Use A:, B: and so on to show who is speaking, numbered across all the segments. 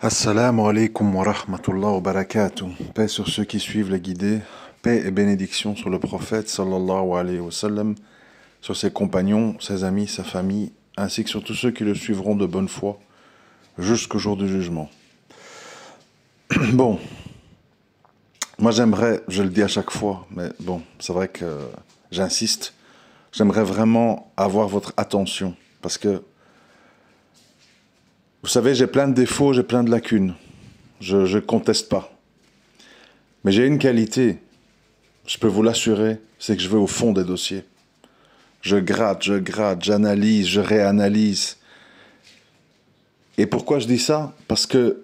A: Assalamu alaikum wa rahmatullah wa barakatuh. Paix sur ceux qui suivent les guidés, paix et bénédiction sur le prophète sallallahu alayhi wa sallam, sur ses compagnons, ses amis, sa famille, ainsi que sur tous ceux qui le suivront de bonne foi jusqu'au jour du jugement. Bon, moi j'aimerais, je le dis à chaque fois, mais bon, c'est vrai que j'insiste, j'aimerais vraiment avoir votre attention, parce que vous savez, j'ai plein de défauts, j'ai plein de lacunes. Je ne conteste pas. Mais j'ai une qualité, je peux vous l'assurer, c'est que je vais au fond des dossiers. Je gratte, j'analyse, je réanalyse. Et pourquoi je dis ça? Parce que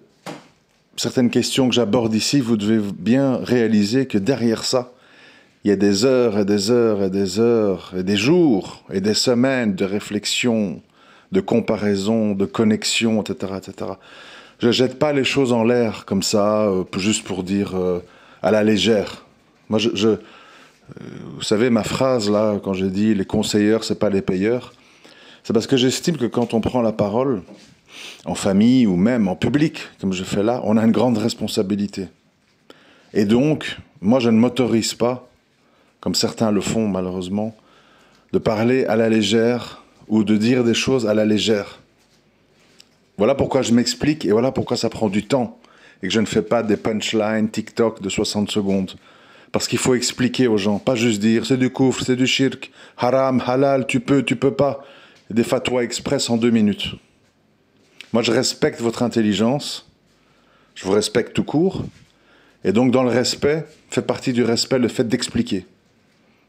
A: certaines questions que j'aborde ici, vous devez bien réaliser que derrière ça, il y a des heures et des heures et des heures et des jours et des semaines de réflexion, de comparaison, de connexion, etc., etc. Je ne jette pas les choses en l'air comme ça, juste pour dire à la légère. Moi, vous savez, ma phrase là, quand je dis les conseilleurs, c'est pas les payeurs, c'est parce que j'estime que quand on prend la parole, en famille ou même en public, comme je fais là, on a une grande responsabilité. Et donc, moi, je ne m'autorise pas, comme certains le font malheureusement, de parler à la légère ou de dire des choses à la légère. Voilà pourquoi je m'explique et voilà pourquoi ça prend du temps et que je ne fais pas des punchlines TikTok de 60 secondes. Parce qu'il faut expliquer aux gens, pas juste dire c'est du koufr, c'est du shirk, haram, halal, tu peux pas. Des fatwas express en 2 minutes. Moi je respecte votre intelligence, je vous respecte tout court, et donc dans le respect, fait partie du respect le fait d'expliquer.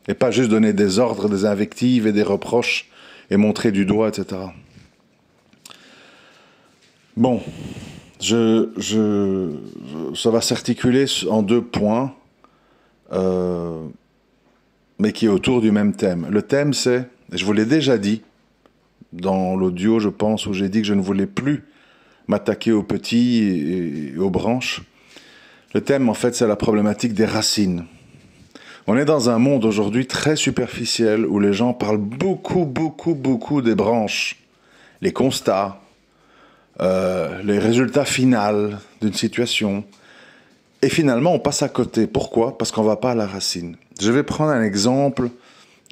A: Et pas juste donner des ordres, des invectives et des reproches, et montrer du doigt, etc. Bon, ça va s'articuler en 2 points, mais qui est autour du même thème. Le thème, c'est, et je vous l'ai déjà dit, dans l'audio, je pense, où j'ai dit que je ne voulais plus m'attaquer aux petits et aux branches. Le thème, en fait, c'est la problématique des racines. On est dans un monde aujourd'hui très superficiel où les gens parlent beaucoup des branches, les constats, les résultats finaux d'une situation. Et finalement, on passe à côté. Pourquoi? Parce qu'on ne va pas à la racine. Je vais prendre un exemple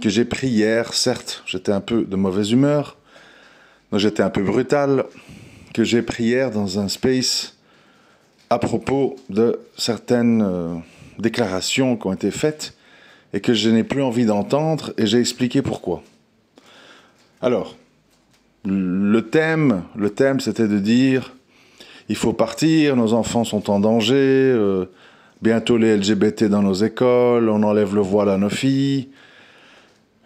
A: que j'ai pris hier. Certes, j'étais un peu de mauvaise humeur, donc j'étais un peu brutal, que j'ai pris hier dans un space à propos de certaines déclarations qui ont été faites et que je n'ai plus envie d'entendre, et j'ai expliqué pourquoi. Alors, le thème, c'était de dire il faut partir, nos enfants sont en danger, bientôt les LGBT dans nos écoles, on enlève le voile à nos filles,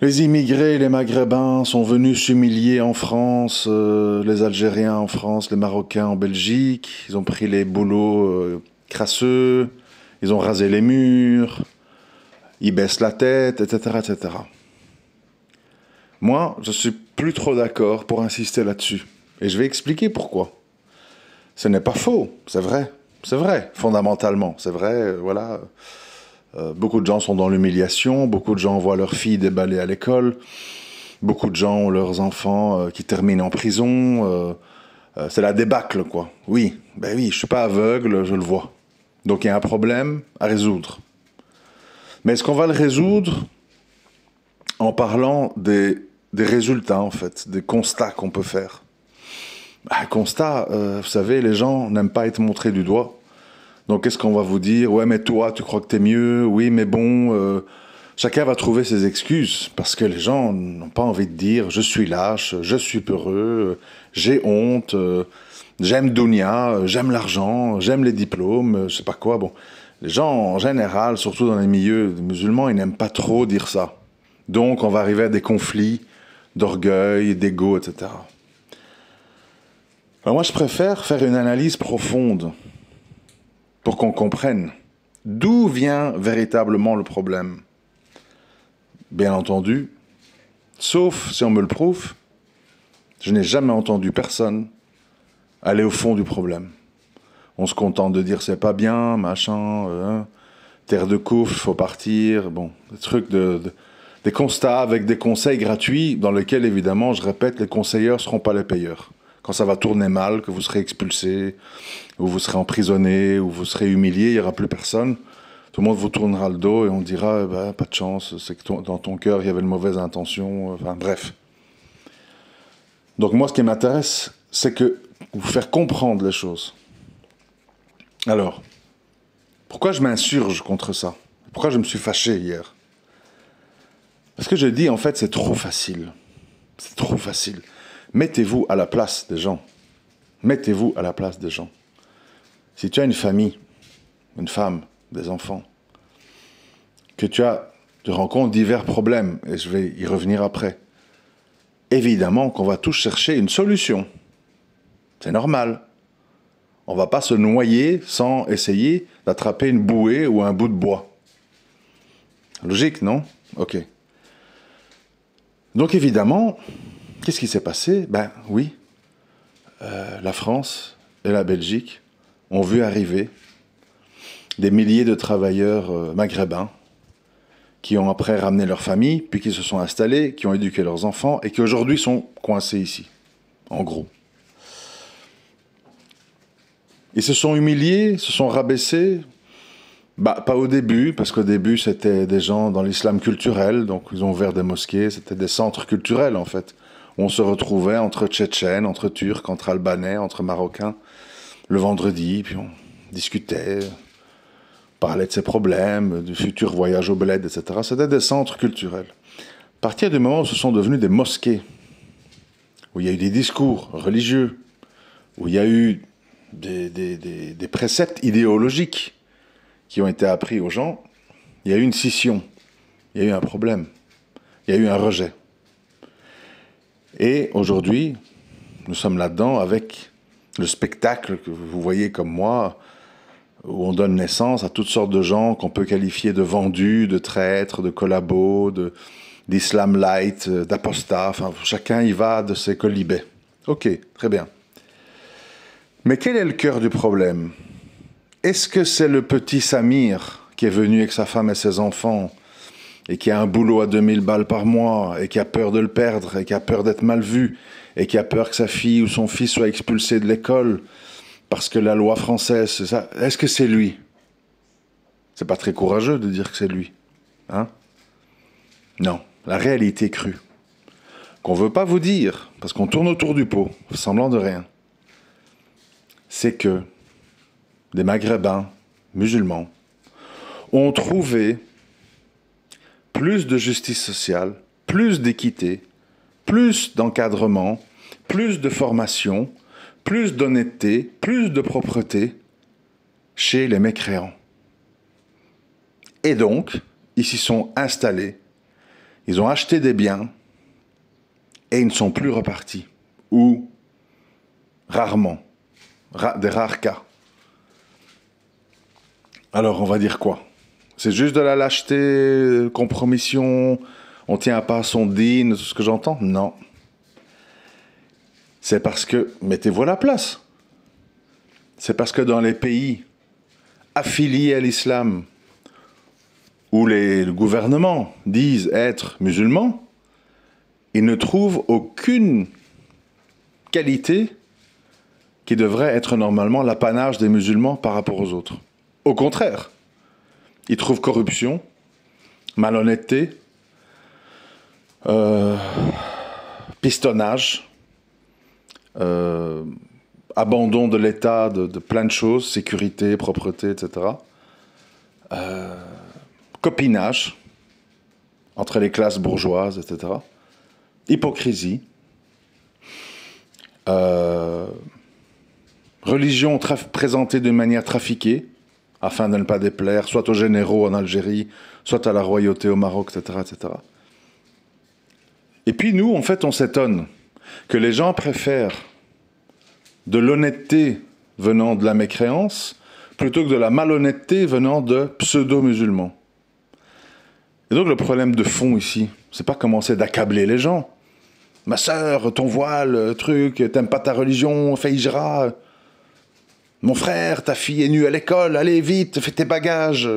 A: les immigrés, les maghrébins sont venus s'humilier en France, les Algériens en France, les Marocains en Belgique, ils ont pris les boulots crasseux, ils ont rasé les murs, ils baissent la tête, etc., etc. Moi, je suis plus trop d'accord pour insister là-dessus. Et je vais expliquer pourquoi. Ce n'est pas faux, c'est vrai, fondamentalement, c'est vrai, voilà. Beaucoup de gens sont dans l'humiliation, beaucoup de gens voient leurs filles déballées à l'école, beaucoup de gens ont leurs enfants qui terminent en prison, c'est la débâcle, quoi. Oui, ben oui, je suis pas aveugle, je le vois. Donc il y a un problème à résoudre. Mais est-ce qu'on va le résoudre en parlant des résultats, en fait, des constats qu'on peut faire? Constat, vous savez, les gens n'aiment pas être montrés du doigt. Donc qu'est-ce qu'on va vous dire? Ouais, mais toi, tu crois que t'es mieux? Oui, mais bon, chacun va trouver ses excuses, parce que les gens n'ont pas envie de dire je suis lâche, je suis peureux, j'ai honte, j'aime Dounia, j'aime l'argent, j'aime les diplômes, je sais pas quoi. Bon, les gens en général, surtout dans les milieux musulmans, ils n'aiment pas trop dire ça. Donc on va arriver à des conflits d'orgueil, d'ego, etc. Alors moi, je préfère faire une analyse profonde pour qu'on comprenne d'où vient véritablement le problème. Bien entendu, sauf si on me le prouve, je n'ai jamais entendu personne aller au fond du problème. On se contente de dire c'est pas bien, machin, terre de couple, faut partir, bon, des trucs des constats avec des conseils gratuits dans lesquels, évidemment, je répète, les conseilleurs ne seront pas les payeurs. Quand ça va tourner mal, que vous serez expulsé, ou vous serez emprisonné, ou vous serez humilié, il n'y aura plus personne. Tout le monde vous tournera le dos et on dira bah, pas de chance, c'est que dans ton cœur il y avait une mauvaise intention. Enfin bref. Donc moi ce qui m'intéresse, c'est que vous faire comprendre les choses. Alors, pourquoi je m'insurge contre ça? Pourquoi je me suis fâché hier? Parce que je dis en fait c'est trop facile. C'est trop facile. Mettez-vous à la place des gens. Mettez-vous à la place des gens. Si tu as une famille, une femme, des enfants, que tu rencontres divers problèmes, et je vais y revenir après, évidemment qu'on va tous chercher une solution. C'est normal. On ne va pas se noyer sans essayer d'attraper une bouée ou un bout de bois. Logique, non? Ok. Donc évidemment, qu'est-ce qui s'est passé? Ben oui, la France et la Belgique ont vu arriver des milliers de travailleurs maghrébins qui ont après ramené leur famille, puis qui se sont installés, qui ont éduqué leurs enfants et qui aujourd'hui sont coincés ici, en gros. Ils se sont humiliés, se sont rabaissés. Bah, pas au début, parce qu'au début, c'était des gens dans l'islam culturel, donc ils ont ouvert des mosquées, c'était des centres culturels, en fait. On se retrouvait entre Tchétchènes, entre Turcs, entre Albanais, entre Marocains, le vendredi, puis on discutait, parlait de ses problèmes, du futur voyage au bled, etc. C'était des centres culturels. À partir du moment où ce sont devenus des mosquées, où il y a eu des discours religieux, où il y a eu des préceptes idéologiques qui ont été appris aux gens, il y a eu une scission, il y a eu un problème, il y a eu un rejet. Et aujourd'hui, nous sommes là-dedans avec le spectacle que vous voyez comme moi, où on donne naissance à toutes sortes de gens qu'on peut qualifier de vendus, de traîtres, de collabos, d'islam light, d'apostats, enfin chacun y va de ses colibets. Ok, très bien. Mais quel est le cœur du problème? Est-ce que c'est le petit Samir qui est venu avec sa femme et ses enfants et qui a un boulot à 2000 balles par mois et qui a peur de le perdre et qui a peur d'être mal vu et qui a peur que sa fille ou son fils soit expulsé de l'école parce que la loi française, c'est ça? Est-ce que c'est lui? C'est pas très courageux de dire que c'est lui. Hein? Non, la réalité crue. Qu'on veut pas vous dire, parce qu'on tourne autour du pot, semblant de rien. C'est que des Maghrébins musulmans ont trouvé plus de justice sociale, plus d'équité, plus d'encadrement, plus de formation, plus d'honnêteté, plus de propreté chez les mécréants. Et donc, ils s'y sont installés, ils ont acheté des biens et ils ne sont plus repartis. Ou rarement, des rares cas. Alors, on va dire quoi? C'est juste de la lâcheté, compromission, on tient pas à son dîne, tout ce que j'entends? Non. C'est parce que, mettez-vous à la place, c'est parce que dans les pays affiliés à l'islam, où le gouvernement disent être musulmans, ils ne trouvent aucune qualité qui devrait être normalement l'apanage des musulmans par rapport aux autres. Au contraire, ils trouvent corruption, malhonnêteté, pistonnage, abandon de l'État de plein de choses, sécurité, propreté, etc. Copinage entre les classes bourgeoises, etc. Hypocrisie. Religion présentée d'une manière trafiquée, afin de ne pas déplaire, soit aux généraux en Algérie, soit à la royauté au Maroc, etc., etc. Et puis nous, en fait, on s'étonne que les gens préfèrent de l'honnêteté venant de la mécréance plutôt que de la malhonnêteté venant de pseudo-musulmans. Et donc le problème de fond ici, c'est pas commencer d'accabler les gens. Ma sœur, ton voile, truc, t'aimes pas ta religion, fais hijra. Mon frère, ta fille est nue à l'école, allez vite, fais tes bagages.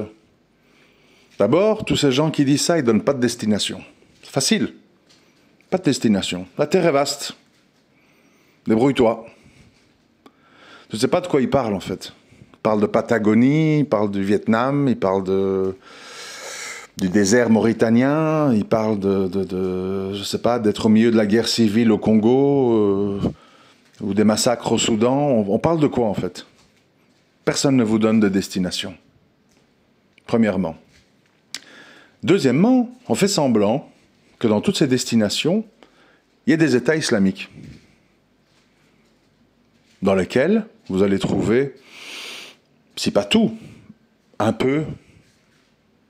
A: D'abord, tous ces gens qui disent ça, ils donnent pas de destination. C'est facile. Pas de destination. La terre est vaste. débrouille-toi. Je ne sais pas de quoi il parle en fait. Il parle de Patagonie, il parle du Vietnam, il parle du désert mauritanien, il parle je ne sais pas, d'être au milieu de la guerre civile au Congo, ou des massacres au Soudan. On parle de quoi en fait? Personne ne vous donne de destination. Premièrement. Deuxièmement, on fait semblant que dans toutes ces destinations, il y a des États islamiques dans lesquels vous allez trouver, si pas tout, un peu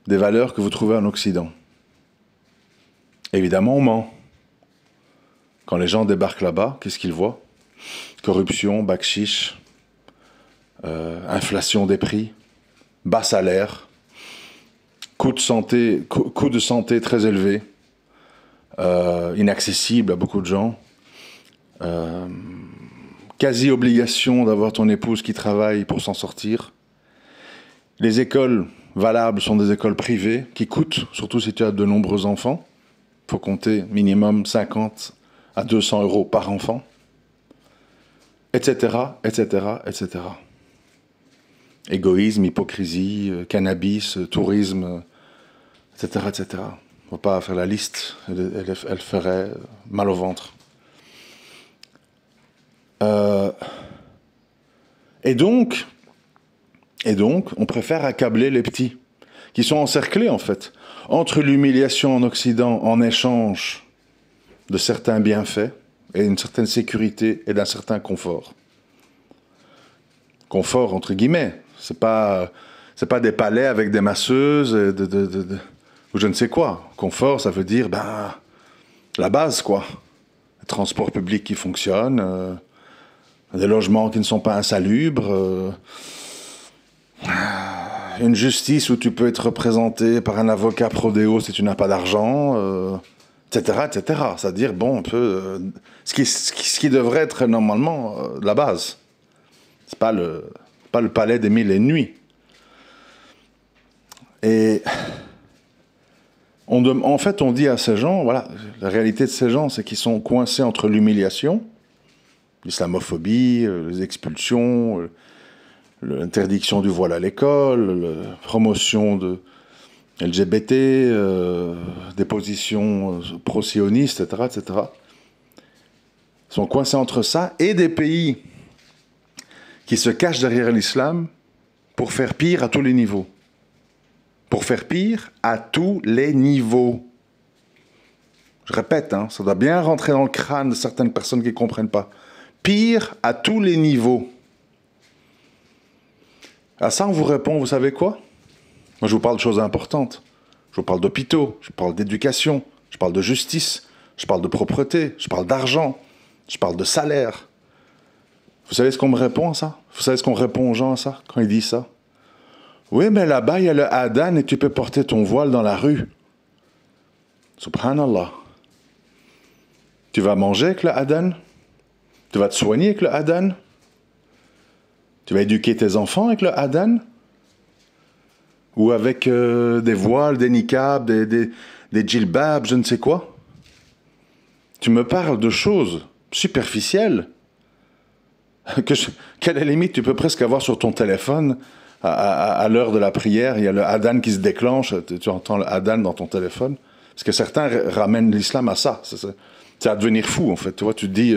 A: des valeurs que vous trouvez en Occident. Évidemment, on ment. Quand les gens débarquent là-bas, qu'est-ce qu'ils voient? Corruption, bakchiche, inflation des prix, bas salaire, coût de santé très élevé, inaccessible à beaucoup de gens, quasi-obligation d'avoir ton épouse qui travaille pour s'en sortir. Les écoles valables sont des écoles privées qui coûtent, surtout si tu as de nombreux enfants. Il faut compter minimum 50 à 200 euros par enfant, etc., etc., etc. Égoïsme, hypocrisie, cannabis, tourisme, etc., etc. Il ne faut pas faire la liste, elle ferait mal au ventre. Et donc, on préfère accabler les petits, qui sont encerclés en fait, entre l'humiliation en Occident en échange de certains bienfaits et une certaine sécurité et d'un certain confort. Confort entre guillemets, c'est pas des palais avec des masseuses ou je ne sais quoi. Confort, ça veut dire la base quoi. Les transports publics qui fonctionnent, des logements qui ne sont pas insalubres, une justice où tu peux être représenté par un avocat prodéo si tu n'as pas d'argent, etc., etc. C'est-à-dire, bon, un peu ce qui devrait être normalement la base. C'est pas le palais des mille et une nuits. Et en fait, on dit à ces gens, voilà, la réalité de ces gens, c'est qu'ils sont coincés entre l'humiliation, l'islamophobie, les expulsions, l'interdiction du voile à l'école, la promotion de LGBT, des positions pro-sionistes, etc., etc. Ils sont coincés entre ça et des pays qui se cachent derrière l'islam pour faire pire à tous les niveaux. Pour faire pire à tous les niveaux. Je répète, ça doit bien rentrer dans le crâne de certaines personnes qui ne comprennent pas. Pire à tous les niveaux. À ça, on vous répond, vous savez quoi? Moi, je vous parle de choses importantes. Je vous parle d'hôpitaux, je parle d'éducation, je parle de justice, je parle de propreté, je parle d'argent, je parle de salaire. Vous savez ce qu'on me répond à ça? Vous savez ce qu'on répond aux gens à ça, quand ils disent ça? Oui, mais là-bas, il y a le adhan et tu peux porter ton voile dans la rue. Subhanallah. Tu vas manger avec le adhan? Tu vas te soigner avec le adhan? Tu vas éduquer tes enfants avec le adhan? Ou avec des voiles, des niqabs, des djilbabs, je ne sais quoi? Tu me parles de choses superficielles qu'à la limite, tu peux presque avoir sur ton téléphone à l'heure de la prière. Il y a le adhan qui se déclenche, tu entends le adhan dans ton téléphone. Parce que certains ramènent l'islam à ça. C'est à devenir fou, en fait. Tu vois, tu te dis,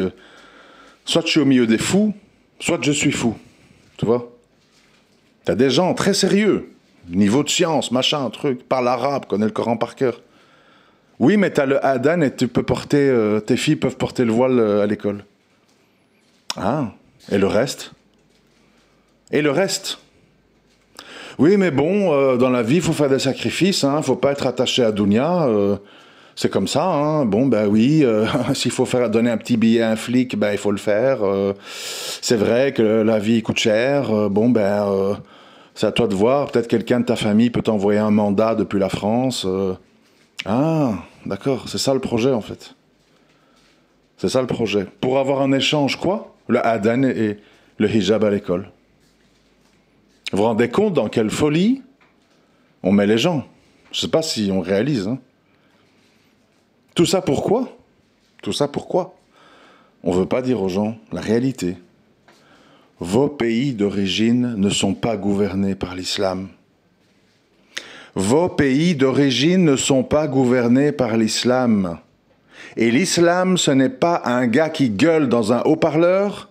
A: soit je suis au milieu des fous, soit je suis fou. Tu vois? T'as des gens très sérieux, niveau de science, machin, truc, parlent arabe, connaissent le Coran par cœur. Oui, mais t'as le adhan et tu peux porter, tes filles peuvent porter le voile à l'école. Ah, et le reste? Et le reste? Oui, mais bon, dans la vie, il faut faire des sacrifices, faut pas être attaché à Dunya, c'est comme ça, bon, ben oui, s'il faut donner un petit billet à un flic, ben il faut le faire, c'est vrai que la vie coûte cher, bon, ben, c'est à toi de voir, peut-être quelqu'un de ta famille peut t'envoyer un mandat depuis la France, ah, d'accord, c'est ça le projet, en fait. C'est ça le projet. Pour avoir un échange, quoi? Le adhan et le hijab à l'école. Vous vous rendez compte dans quelle folie on met les gens? Je ne sais pas si on réalise. Tout ça pourquoi? Tout ça pourquoi? On ne veut pas dire aux gens la réalité. Vos pays d'origine ne sont pas gouvernés par l'islam. Vos pays d'origine ne sont pas gouvernés par l'islam. Et l'islam, ce n'est pas un gars qui gueule dans un haut-parleur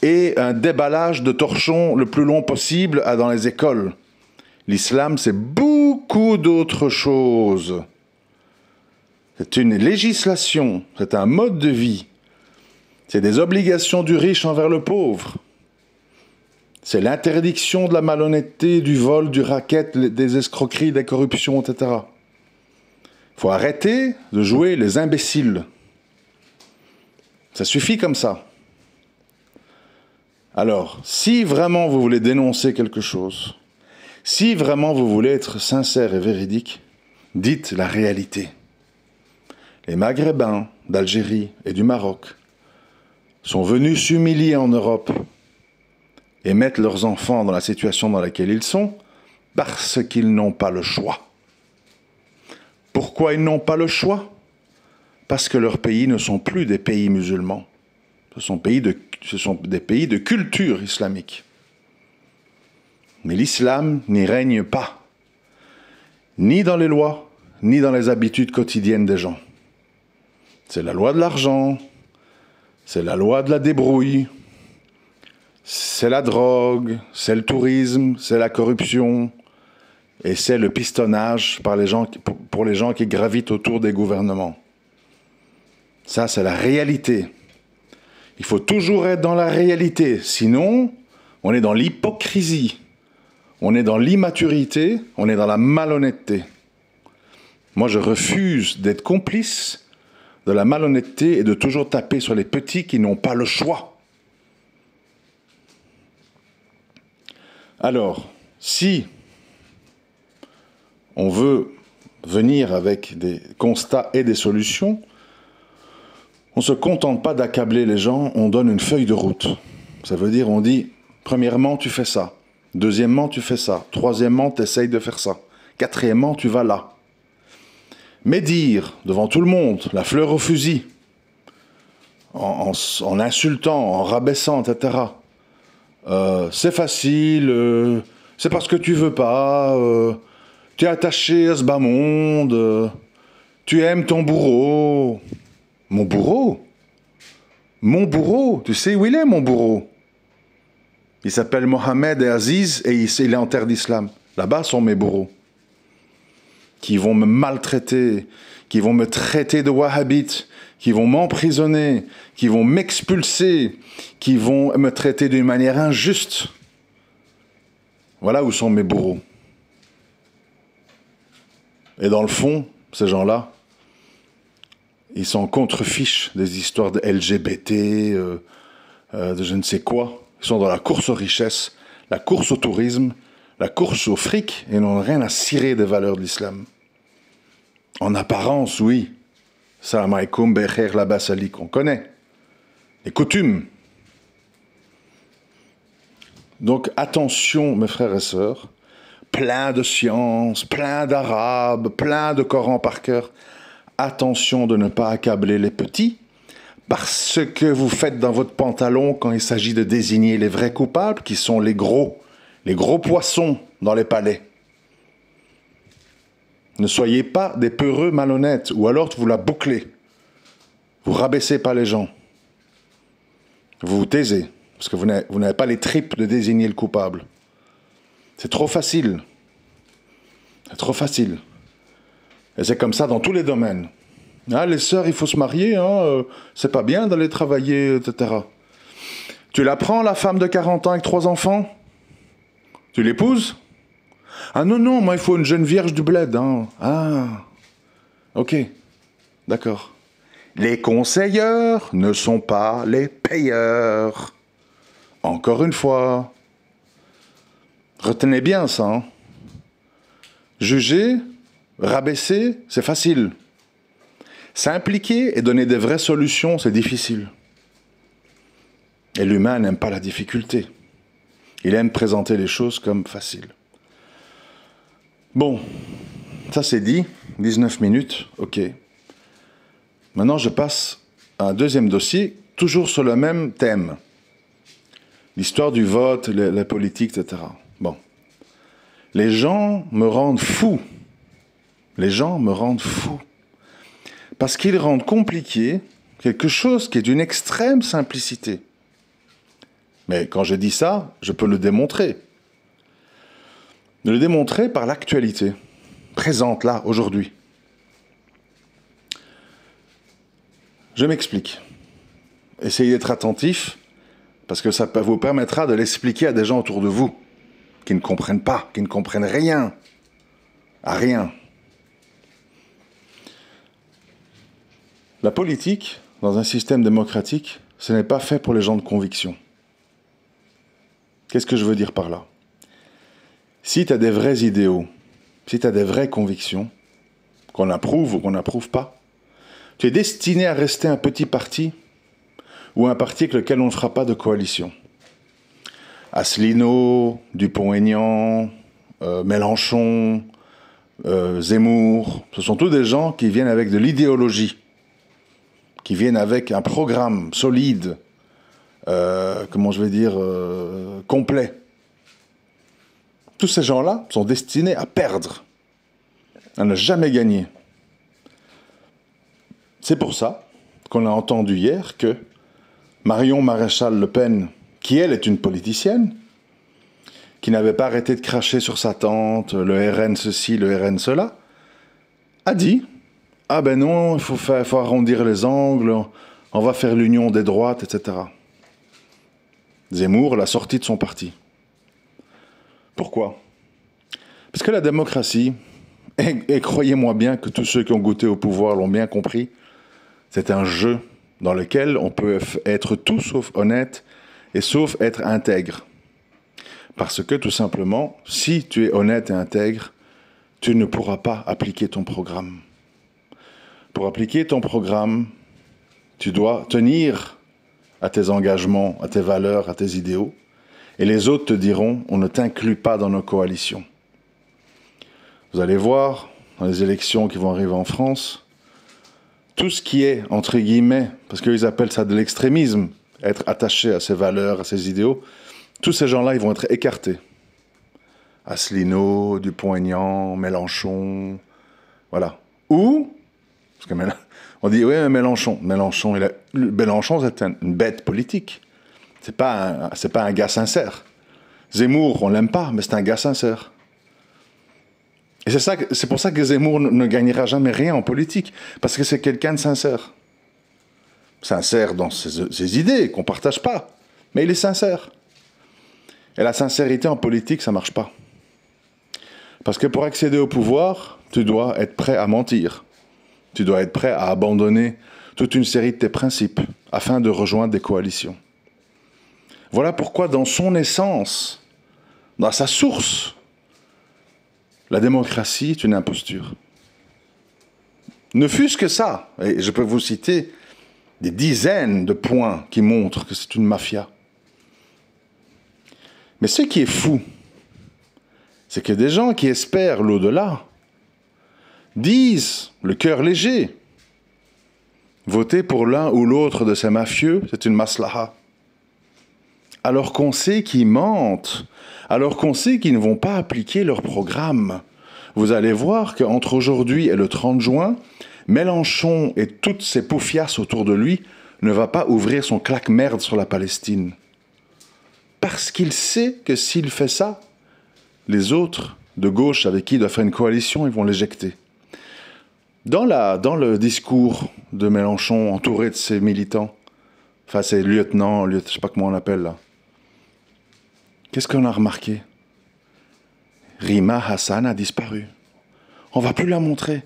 A: et un déballage de torchons le plus long possible dans les écoles. L'islam, c'est beaucoup d'autres choses. C'est une législation, c'est un mode de vie. C'est des obligations du riche envers le pauvre. C'est l'interdiction de la malhonnêteté, du vol, du racket, des escroqueries, des corruptions, etc. Il faut arrêter de jouer les imbéciles. Ça suffit comme ça. Alors, si vraiment vous voulez dénoncer quelque chose, si vraiment vous voulez être sincère et véridique, dites la réalité. Les Maghrébins d'Algérie et du Maroc sont venus s'humilier en Europe et mettre leurs enfants dans la situation dans laquelle ils sont parce qu'ils n'ont pas le choix. Pourquoi ils n'ont pas le choix? Parce que leurs pays ne sont plus des pays musulmans. Ce sont des pays de culture islamique. Mais l'islam n'y règne pas, ni dans les lois, ni dans les habitudes quotidiennes des gens. C'est la loi de l'argent, c'est la loi de la débrouille, c'est la drogue, c'est le tourisme, c'est la corruption, et c'est le pistonnage pour les gens qui gravitent autour des gouvernements. Ça, c'est la réalité. Il faut toujours être dans la réalité, sinon, on est dans l'hypocrisie, on est dans l'immaturité, on est dans la malhonnêteté. Moi, je refuse d'être complice de la malhonnêteté et de toujours taper sur les petits qui n'ont pas le choix. Alors, si on veut venir avec des constats et des solutions, on ne se contente pas d'accabler les gens, on donne une feuille de route. Ça veut dire, on dit, premièrement, tu fais ça. Deuxièmement, tu fais ça. Troisièmement, tu essayes de faire ça. Quatrièmement, tu vas là. Mais dire, devant tout le monde, la fleur au fusil, en insultant, en rabaissant, etc., c'est facile, c'est parce que tu veux pas, tu es attaché à ce bas monde, tu aimes ton bourreau. Mon bourreau? Mon bourreau? Tu sais où il est, mon bourreau? Il s'appelle Mohamed et Aziz et il est en terre d'islam. Là-bas sont mes bourreaux. Qui vont me maltraiter, qui vont me traiter de wahhabite, qui vont m'emprisonner, qui vont m'expulser, qui vont me traiter d'une manière injuste. Voilà où sont mes bourreaux. Et dans le fond, ces gens-là, ils sont contre-fiches des histoires de LGBT, de je ne sais quoi. Ils sont dans la course aux richesses, la course au tourisme, la course au fric, et n'ont rien à cirer des valeurs de l'islam. En apparence, oui. Salam alaikum, becher, labas alik, on connaît. Les coutumes. Donc attention, mes frères et sœurs, plein de sciences, plein d'arabes, plein de Coran par cœur. Attention de ne pas accabler les petits, parce que vous faites dans votre pantalon quand il s'agit de désigner les vrais coupables, qui sont les gros poissons dans les palais. Ne soyez pas des peureux malhonnêtes, ou alors vous la bouclez. Vous rabaissez pas les gens. Vous vous taisez, parce que vous n'avez pas les tripes de désigner le coupable. C'est trop facile. C'est trop facile. Et c'est comme ça dans tous les domaines. Ah, les sœurs, il faut se marier, c'est pas bien d'aller travailler, etc. Tu la prends, la femme de 40 ans avec 3 enfants? Tu l'épouses? Ah non, moi il faut une jeune vierge du bled. Ah, ok, d'accord. Les conseilleurs ne sont pas les payeurs. Encore une fois. Retenez bien ça. Juger, rabaisser, c'est facile. S'impliquer et donner des vraies solutions, c'est difficile. Et l'humain n'aime pas la difficulté. Il aime présenter les choses comme faciles. Bon, ça c'est dit, 19 minutes, ok. Maintenant je passe à un deuxième dossier toujours sur le même thème. L'histoire du vote, la politique, etc. Bon. Les gens me rendent fou. Les gens me rendent fou. Parce qu'ils rendent compliqué quelque chose qui est d'une extrême simplicité. Mais quand je dis ça, je peux le démontrer. Le démontrer par l'actualité, présente là, aujourd'hui. Je m'explique. Essayez d'être attentif, parce que ça vous permettra de l'expliquer à des gens autour de vous, qui ne comprennent pas, qui ne comprennent rien, à rien. La politique, dans un système démocratique, ce n'est pas fait pour les gens de conviction. Qu'est-ce que je veux dire par là? Si tu as des vrais idéaux, si tu as des vraies convictions, qu'on approuve ou qu'on n'approuve pas, tu es destiné à rester un petit parti ou un parti avec lequel on ne fera pas de coalition. Asselineau, Dupont-Aignan, Mélenchon, Zemmour, ce sont tous des gens qui viennent avec de l'idéologie, qui viennent avec un programme solide, complet. Tous ces gens-là sont destinés à perdre, à ne jamais gagner. C'est pour ça qu'on a entendu hier que Marion Maréchal Le Pen, qui elle est une politicienne, qui n'avait pas arrêté de cracher sur sa tante, le RN ceci, le RN cela, a dit « Ah ben non, il faut arrondir les angles, on va faire l'union des droites, etc. » Zemmour l'a sorti de son parti. Pourquoi? Parce que la démocratie, et croyez-moi bien que tous ceux qui ont goûté au pouvoir l'ont bien compris, c'est un jeu dans lequel on peut être tout sauf honnête et sauf être intègre. Parce que tout simplement, si tu es honnête et intègre, tu ne pourras pas appliquer ton programme. Pour appliquer ton programme, tu dois tenir à tes engagements, à tes valeurs, à tes idéaux. Et les autres te diront, on ne t'inclut pas dans nos coalitions. Vous allez voir, dans les élections qui vont arriver en France, tout ce qui est, entre guillemets, parce qu'ils appellent ça de l'extrémisme, être attaché à ses valeurs, à ses idéaux, tous ces gens-là, ils vont être écartés. Asselineau, Dupont-Aignan, Mélenchon, voilà. Ou, parce que on dit, oui, mais Mélenchon, c'est une bête politique. C'est pas un gars sincère. Zemmour, on l'aime pas, mais c'est un gars sincère. Et c'est pour ça que Zemmour ne gagnera jamais rien en politique, parce que c'est quelqu'un de sincère. Sincère dans ses idées, qu'on partage pas, mais il est sincère. Et la sincérité en politique, ça marche pas. Parce que pour accéder au pouvoir, tu dois être prêt à mentir. Tu dois être prêt à abandonner toute une série de tes principes afin de rejoindre des coalitions. Voilà pourquoi dans son essence, dans sa source, la démocratie est une imposture. Ne fût-ce que ça, et je peux vous citer des dizaines de points qui montrent que c'est une mafia. Mais ce qui est fou, c'est que des gens qui espèrent l'au-delà disent, le cœur léger, voter pour l'un ou l'autre de ces mafieux, c'est une maslaha. Alors qu'on sait qu'ils mentent, alors qu'on sait qu'ils ne vont pas appliquer leur programme. Vous allez voir qu'entre aujourd'hui et le 30 juin, Mélenchon et toutes ces poufiasses autour de lui ne va pas ouvrir son claque-merde sur la Palestine. Parce qu'il sait que s'il fait ça, les autres de gauche avec qui il doit faire une coalition, ils vont l'éjecter. Dans le discours de Mélenchon, entouré de ses militants, enfin ses lieutenants, je ne sais pas comment on l'appelle là, qu'est-ce qu'on a remarqué? Rima Hassan a disparu. On ne va plus la montrer.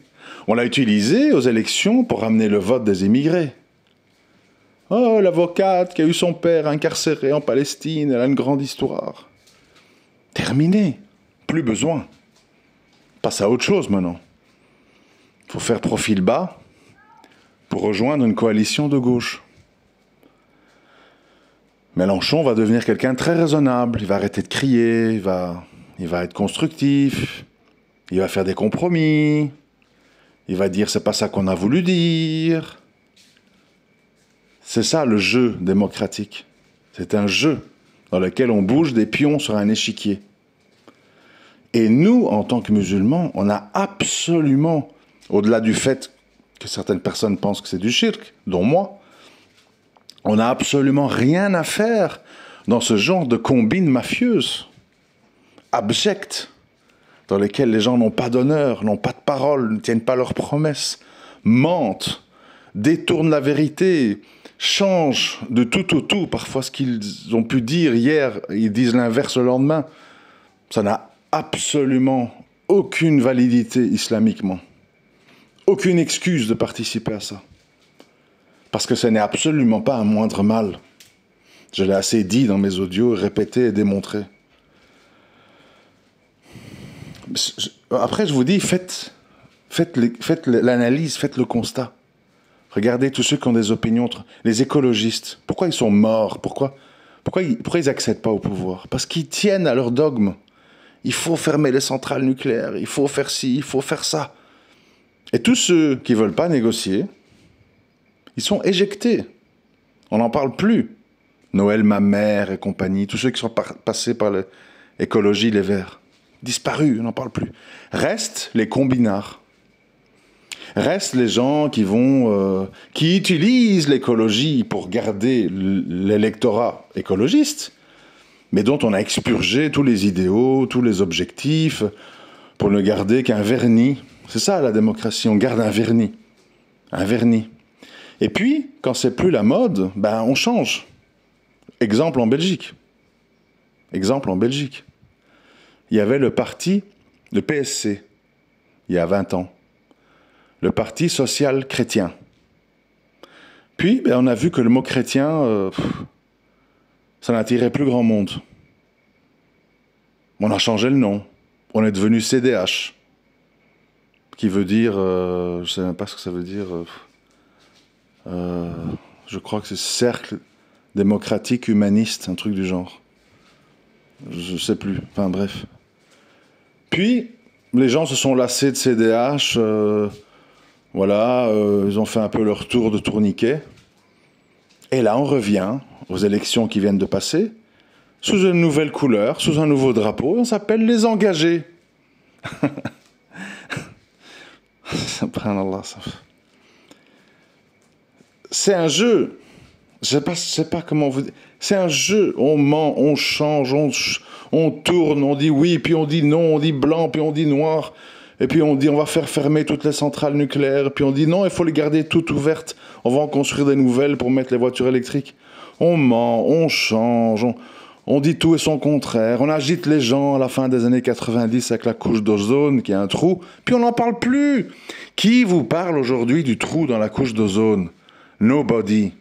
A: On l'a utilisée aux élections pour ramener le vote des immigrés. Oh, l'avocate qui a eu son père incarcéré en Palestine, elle a une grande histoire. Terminé. Plus besoin. Passe à autre chose maintenant. Il faut faire profil bas pour rejoindre une coalition de gauche. Mélenchon va devenir quelqu'un de très raisonnable. Il va arrêter de crier, il va être constructif, il va faire des compromis, il va dire c'est pas ça qu'on a voulu dire. C'est ça le jeu démocratique. C'est un jeu dans lequel on bouge des pions sur un échiquier. Et nous, en tant que musulmans, on a absolument, au-delà du fait que certaines personnes pensent que c'est du shirk, dont moi, on n'a absolument rien à faire dans ce genre de combine mafieuse, abjecte, dans lesquelles les gens n'ont pas d'honneur, n'ont pas de parole, ne tiennent pas leurs promesses, mentent, détournent la vérité, changent de tout au tout. Parfois, ce qu'ils ont pu dire hier, ils disent l'inverse le lendemain. Ça n'a absolument aucune validité islamiquement. Aucune excuse de participer à ça. Parce que ce n'est absolument pas un moindre mal. Je l'ai assez dit dans mes audios, répété et démontré. Après, je vous dis, faites l'analyse, faites le constat. Regardez tous ceux qui ont des opinions, les écologistes. Pourquoi ils sont morts? Pourquoi ils n'accèdent pas au pouvoir? Parce qu'ils tiennent à leur dogme. Il faut fermer les centrales nucléaires, il faut faire ci, il faut faire ça. Et tous ceux qui ne veulent pas négocier, ils sont éjectés. On n'en parle plus. Noël, ma mère et compagnie, tous ceux qui sont passés par l'écologie, les Verts. Disparus, on n'en parle plus. Restent les combinards. Restent les gens qui utilisent l'écologie pour garder l'électorat écologiste, mais dont on a expurgé tous les idéaux, tous les objectifs, pour ne garder qu'un vernis. C'est ça la démocratie, on garde un vernis. Un vernis. Et puis, quand c'est plus la mode, on change. Exemple en Belgique. Exemple en Belgique. Il y avait le parti, le PSC, il y a 20 ans. Le Parti social chrétien. Puis, on a vu que le mot chrétien, ça n'attirait plus grand monde. On a changé le nom. On est devenu CDH. Qui veut dire, je ne sais même pas ce que ça veut dire. Je crois que c'est Cercle démocratique humaniste, un truc du genre. Je ne sais plus. Enfin bref. Puis, les gens se sont lassés de CDH. Ils ont fait un peu leur tour de tourniquet. Et là, on revient aux élections qui viennent de passer, sous une nouvelle couleur, sous un nouveau drapeau. On s'appelle les engagés. Subhanallah. C'est un jeu. Je sais pas comment vous dire. C'est un jeu. On ment, on change, on tourne, on dit oui, puis on dit non, on dit blanc, puis on dit noir. Et puis on dit on va faire fermer toutes les centrales nucléaires. Puis on dit non, il faut les garder toutes ouvertes. On va en construire des nouvelles pour mettre les voitures électriques. On ment, on change, on dit tout et son contraire. On agite les gens à la fin des années 90 avec la couche d'ozone qui a un trou. Puis on n'en parle plus. Qui vous parle aujourd'hui du trou dans la couche d'ozone? Nobody.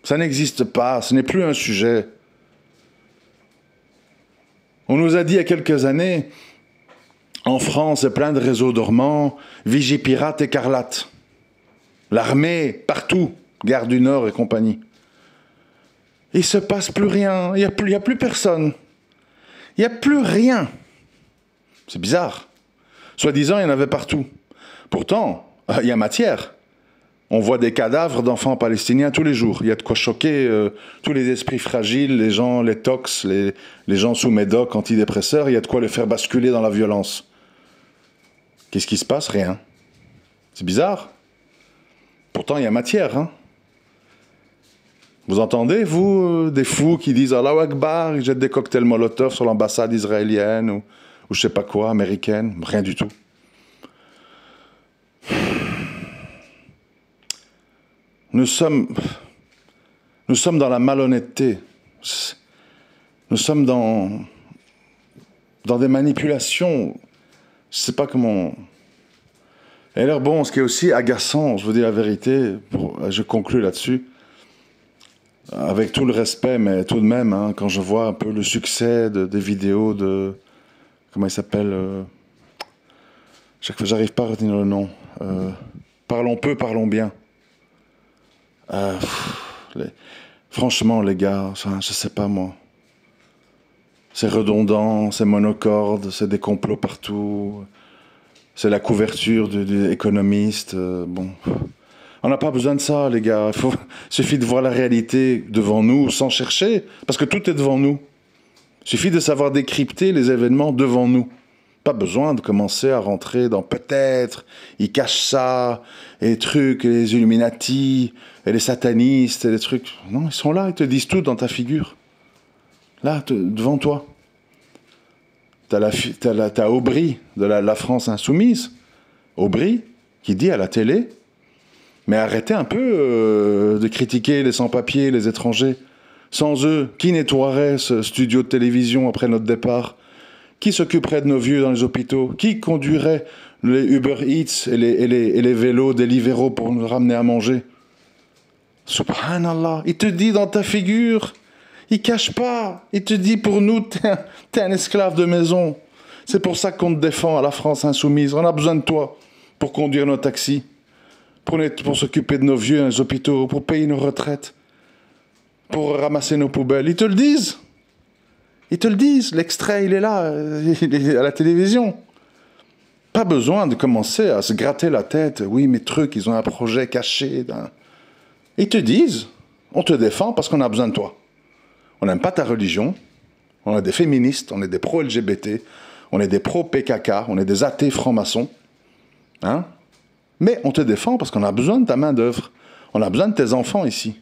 A: Ça n'existe pas, ce n'est plus un sujet. On nous a dit il y a quelques années, en France, il y a plein de réseaux dormants, Vigipirate, Écarlate. L'armée, partout, Gare du Nord et compagnie. Il ne se passe plus rien, il n'y a plus personne. Il n'y a plus rien. C'est bizarre. Soi-disant, il y en avait partout. Pourtant, il y a matière. On voit des cadavres d'enfants palestiniens tous les jours. Il y a de quoi choquer tous les esprits fragiles, les gens, les tox, les gens sous médoc, antidépresseurs. Il y a de quoi les faire basculer dans la violence. Qu'est-ce qui se passe? Rien. C'est bizarre. Pourtant, il y a matière. Hein. Vous entendez, vous, des fous qui disent « Allahu Akbar », ils jettent des cocktails Molotov sur l'ambassade israélienne ou je sais pas quoi, américaine. Rien du tout. Nous sommes dans la malhonnêteté. Nous sommes dans des manipulations. Je ne sais pas comment... Et alors bon, ce qui est aussi agaçant, je vous dis la vérité, je conclue là-dessus, avec tout le respect, mais tout de même, hein, quand je vois un peu le succès des vidéos de... Comment il s'appelle chaque fois, j'arrive pas à retenir le nom. Parlons peu, parlons bien. Franchement, les gars, je sais pas moi. C'est redondant, c'est monocorde, c'est des complots partout. C'est la couverture du économiste. Bon. On n'a pas besoin de ça, les gars. Il suffit de voir la réalité devant nous sans chercher, parce que tout est devant nous. Il suffit de savoir décrypter les événements devant nous. Pas besoin de commencer à rentrer dans peut-être, ils cachent ça, et les trucs, et les Illuminati, et les satanistes, et les trucs. Non, ils sont là, ils te disent tout dans ta figure. Là, devant toi. T'as Aubry de la France Insoumise, Aubry, qui dit à la télé, mais arrêtez un peu de critiquer les sans-papiers, les étrangers. Sans eux, qui nettoierait ce studio de télévision après notre départ? Qui s'occuperait de nos vieux dans les hôpitaux? Qui conduirait les Uber Eats et les vélos des libéraux pour nous ramener à manger? Subhanallah, il te dit dans ta figure, il cache pas, il te dit pour nous, t'es un esclave de maison. C'est pour ça qu'on te défend à la France Insoumise. On a besoin de toi pour conduire nos taxis, pour s'occuper de nos vieux dans les hôpitaux, pour payer nos retraites, pour ramasser nos poubelles. Ils te le disent. Ils te le disent, l'extrait, il est là, il est à la télévision. Pas besoin de commencer à se gratter la tête. Oui, mes trucs, ils ont un projet caché. Ils te disent, on te défend parce qu'on a besoin de toi. On n'aime pas ta religion, on est des féministes, on est des pro-LGBT, on est des pro-PKK, on est des athées francs-maçons. Hein? Mais on te défend parce qu'on a besoin de ta main-d'œuvre. On a besoin de tes enfants ici.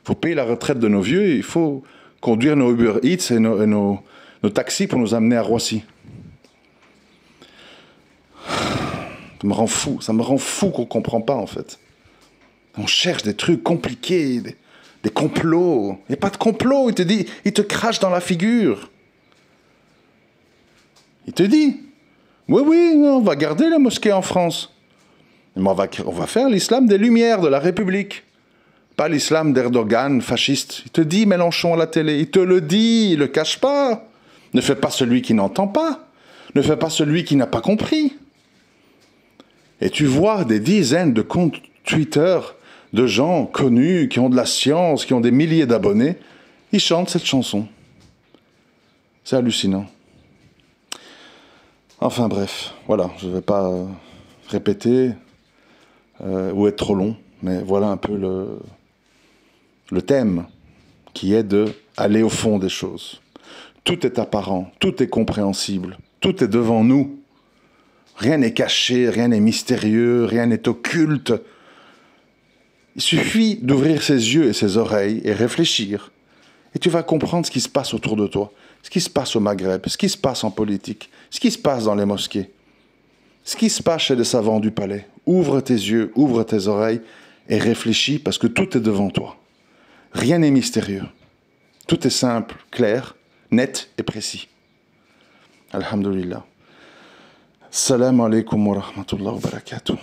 A: Il faut payer la retraite de nos vieux, et il faut conduire nos Uber Eats et nos taxis pour nous amener à Roissy. Ça me rend fou qu'on ne comprend pas en fait. On cherche des trucs compliqués, des complots. Il n'y a pas de complot, il te crache dans la figure. Il te dit, oui, on va garder la mosquée en France. Mais on va faire l'islam des Lumières, de la République. Pas l'islam d'Erdogan, fasciste. Il te dit, Mélenchon à la télé, il te le dit, il le cache pas. Ne fais pas celui qui n'entend pas. Ne fais pas celui qui n'a pas compris. Et tu vois des dizaines de comptes Twitter de gens connus, qui ont de la science, qui ont des milliers d'abonnés. Ils chantent cette chanson. C'est hallucinant. Enfin bref, voilà, je ne vais pas répéter ou être trop long, mais voilà un peu le thème qui est de aller au fond des choses. Tout est apparent, tout est compréhensible, tout est devant nous. Rien n'est caché, rien n'est mystérieux, rien n'est occulte. Il suffit d'ouvrir ses yeux et ses oreilles et réfléchir. Et tu vas comprendre ce qui se passe autour de toi, ce qui se passe au Maghreb, ce qui se passe en politique, ce qui se passe dans les mosquées, ce qui se passe chez les savants du palais. Ouvre tes yeux, ouvre tes oreilles et réfléchis parce que tout est devant toi. Rien n'est mystérieux. Tout est simple, clair, net et précis. Alhamdulillah. Salam alaikum wa rahmatullahi wa barakatuh.